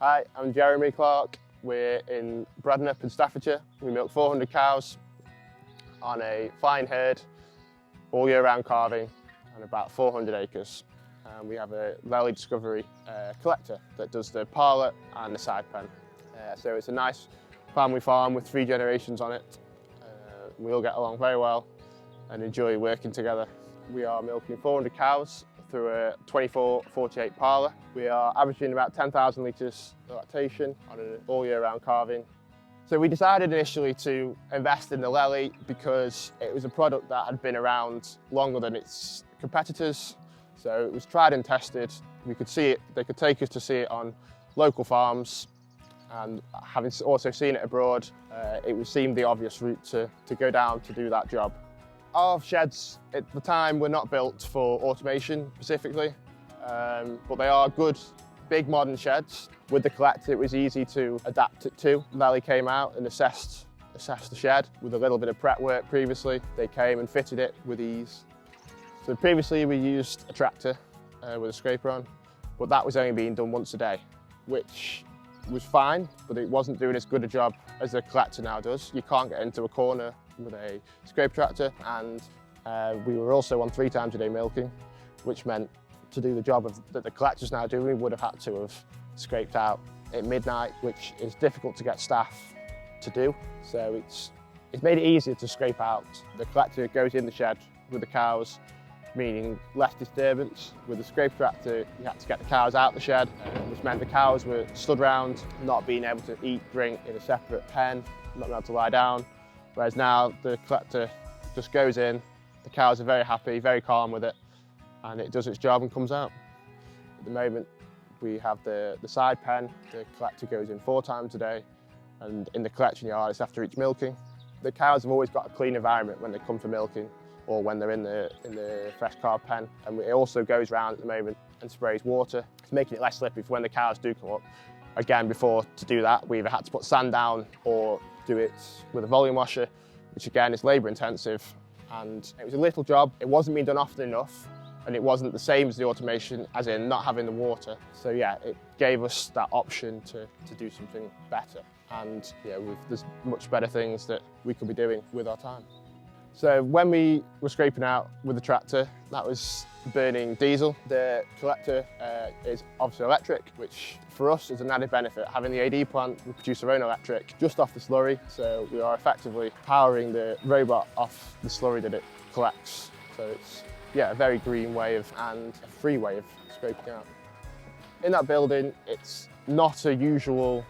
Hi, I'm Jeremy Clark. We're in Bradnup in Staffordshire. We milk 400 cows on a fine herd, all year round calving, and about 400 acres. And we have a Lely Discovery Collector that does the parlour and the side pen. So it's a nice family farm with 3 generations on it. We all get along very well and enjoy working together. We are milking 400 cows through a 24-48 parlour. We are averaging about 10,000 litres of lactation on an all year round calving. So we decided initially to invest in the Lely because it was a product that had been around longer than its competitors. So it was tried and tested. We could see it, they could take us to see it on local farms, and having also seen it abroad, it seemed the obvious route to go down to do that job. Our sheds at the time were not built for automation specifically, but they are good, big modern sheds. With the Collector, it was easy to adapt it to. Lely came out and assessed the shed with a little bit of prep work previously. They came and fitted it with ease. So previously we used a tractor with a scraper on, but that was only being done once a day, which was fine, but it wasn't doing as good a job as the Collector now does. You can't get into a corner with a scraper tractor, and we were also on 3 times a day milking, which meant to do the job that the Collector's now doing, we would have had to have scraped out at midnight, which is difficult to get staff to do. So it's made it easier to scrape out. The Collector goes in the shed with the cows, meaning less disturbance. With the scraper tractor, you had to get the cows out the shed, which meant the cows were stood round, not being able to eat, drink in a separate pen, not being able to lie down. Whereas now the Collector just goes in, the cows are very happy, very calm with it, and it does its job and comes out. At the moment, we have the side pen. The Collector goes in 4 times a day, and in the collection yard, it's after each milking. The cows have always got a clean environment when they come for milking, or when they're in the fresh calf pen. And it also goes around at the moment and sprays water, making it less slippery for when the cows do come up. Again, before to do that, we either had to put sand down or do it with a volume washer, which again is labour intensive. And it was a little job. It wasn't being done often enough, and it wasn't the same as the automation, as in not having the water. So yeah, it gave us that option to do something better. And yeah, there's much better things that we could be doing with our time. So when we were scraping out with the tractor, that was burning diesel. The Collector is obviously electric, which for us is an added benefit. Having the AD plant, we produce our own electric just off the slurry. So we are effectively powering the robot off the slurry that it collects. So it's a very green way and a free way of scraping out. In that building, it's not a usual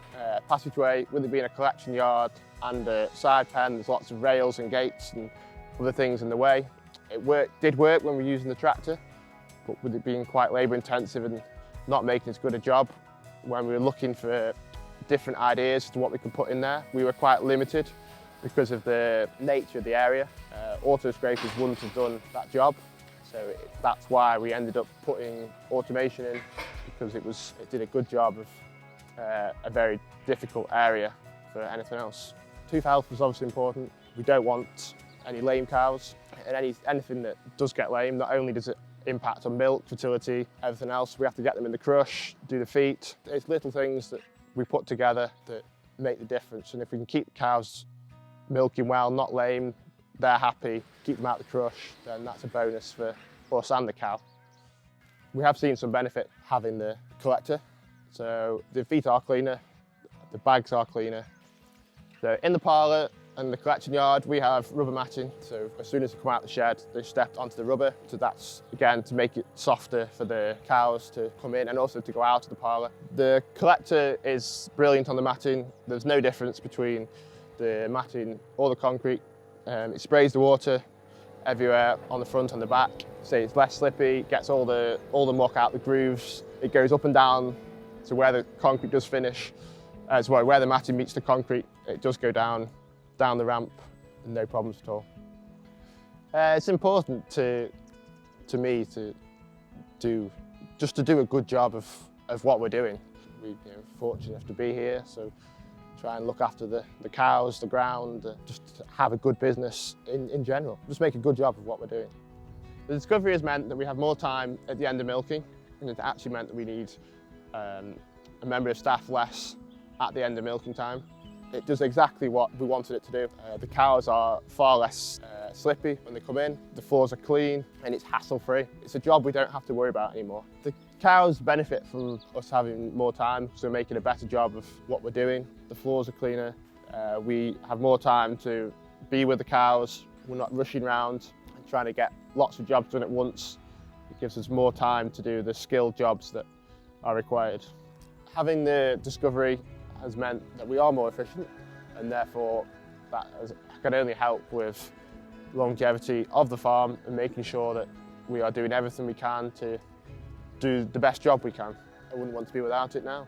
passageway, with it being a collection yard and a side pen. There's lots of rails and gates and other things in the way. It did work when we were using the tractor, but with it being quite labour intensive and not making as good a job, when we were looking for different ideas as to what we could put in there, we were quite limited because of the nature of the area. Auto scrapers wouldn't have done that job, so that's why we ended up putting automation in, because it did a good job of a very difficult area for anything else. Tooth health was obviously important. We don't want any lame cows, and anything that does get lame, not only does it impact on milk, fertility, everything else, we have to get them in the crush, do the feet. It's little things that we put together that make the difference, and if we can keep the cows milking well, not lame, they're happy, keep them out the crush, then that's a bonus for us and the cow. We have seen some benefit having the Collector. So the feet are cleaner, the bags are cleaner. So in the parlour and the collection yard, we have rubber matting. So as soon as they come out of the shed, they step onto the rubber. So that's, again, to make it softer for the cows to come in and also to go out of the parlour. The Collector is brilliant on the matting. There's no difference between the matting or the concrete. It sprays the water everywhere on the front and the back. So it's less slippy, gets all the muck out the grooves. It goes up and down to where the concrete does finish, as well, where the matting meets the concrete, it does go down the ramp, no problems at all. It's important to me to do a good job of what we're doing. We're fortunate enough to be here, so try and look after the cows, the ground, just have a good business in general. Just make a good job of what we're doing. The discovery has meant that we have more time at the end of milking, and it's actually meant that we need a member of staff less at the end of milking time. It does exactly what we wanted it to do. The cows are far less slippy when they come in, the floors are clean and it's hassle-free. It's a job we don't have to worry about anymore. The cows benefit from us having more time, so we're making a better job of what we're doing. The floors are cleaner, we have more time to be with the cows, we're not rushing around and trying to get lots of jobs done at once. It gives us more time to do the skilled jobs that are required. Having the Discovery has meant that we are more efficient, and therefore that can only help with longevity of the farm and making sure that we are doing everything we can to do the best job we can. I wouldn't want to be without it now.